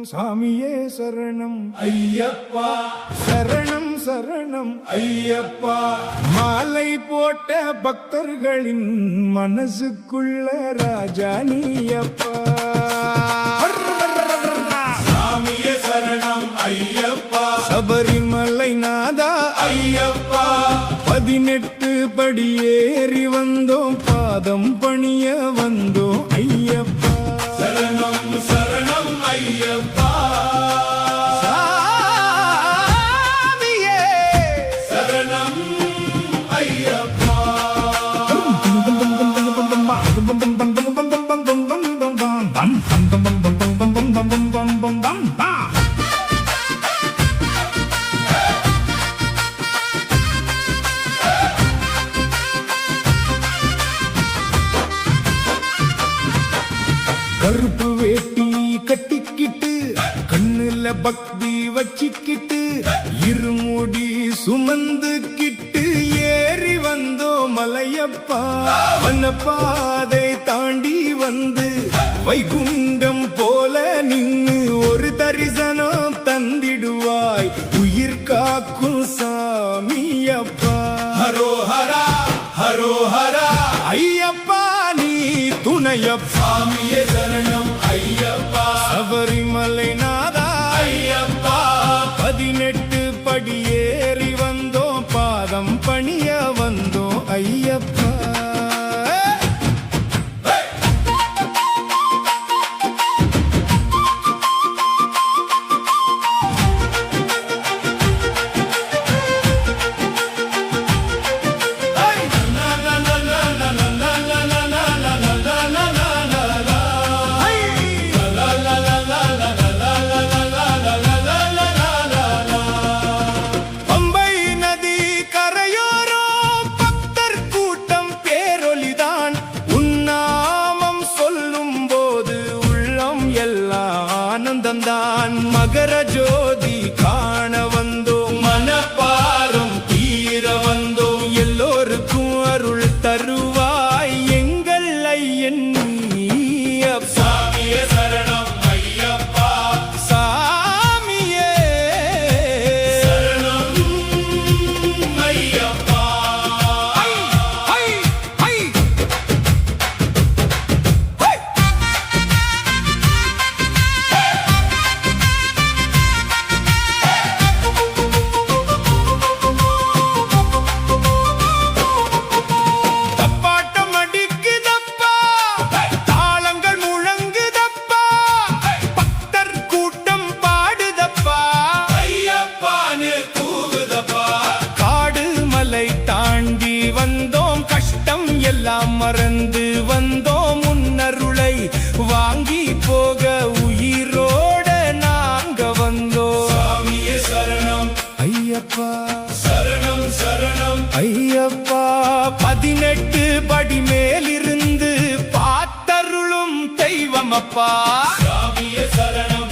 சாமியே சரணம் ஐயப்பா சரணம் சரணம் ஐயப்பா மாலை போட்ட பக்தர்களின் மனசுக்குள்ள ராஜா நீயப்பா சாமியே சரணம் ஐயப்பா சபரிமலை நாதா ஐயப்பா 18 படி ஏறி வந்தோம் பாதம் பணிய வந்தோம் ஐயப்பா சரணம் சரணம் ஐயப்பா சாமியே சரணம் ஐயப்பா கருப்பு வேட்டி கட்டிக்கிட்டு கண்ணுல பக்தி வச்சிக்கிட்டு இருமுடி சுமந்துக்கிட்டு ஏறி வந்தோம் மலையப்பா வனப்பாதை தாண்டி வந்து வைகுண்டம் போல நின்னு ஒரு தரிசனம் தந்திடுவாய் உயிர் காக்கும் சாமியப்பா ஹரோஹரா ஹரோஹரா ஐயப்பா நீ துணையப்பா சாமியே சரணம் ஐயப்பா சபரிமலை நாதா ஐயப்பா 18 படி ஏறி வந்தோம் பாதம் பணிய வந்தோம் ஐயப்பா பம்பை நதி கரையோரம் பக்தர் கூட்டம் பேரொலிதான் உன்னாமம் சொல்லும் போது உள்ளம் எல்லாம் ஆனந்தம்தான் மகர ஜோதி காண வந்தோம் மனப்பாரம் தீர வந்தோம் எல்லோருக்கும் அருள் தருவாய் எங்கள் ஐயன் நீயப்பா. சாமியே சரணம் ஐயப்பா சாமியே சரணம் ஐயப்பா ஐ, ஐ, ஐ. ஐ. தப்பாட்டம் அடிக்குதப்பா தாளங்கள் முழங்குதப்பா பக்தர் கூட்டம் பாடுதப்பா ஐயப்பான்னு கூவுதப்பா காடு மலை தாண்டி வந்தோம் கஷ்டம் எல்லாம் மறந்து வந்தோம் முன்னருளை வாங்கி போக உயிரோட நாங்க வந்தோம் சாமியே சரணம் ஐயப்பா சரணம் சரணம் ஐயப்பா 18 படி மேலிருந்து பார்த்தருளும் தெய்வமப்பா சாமியே சரணம்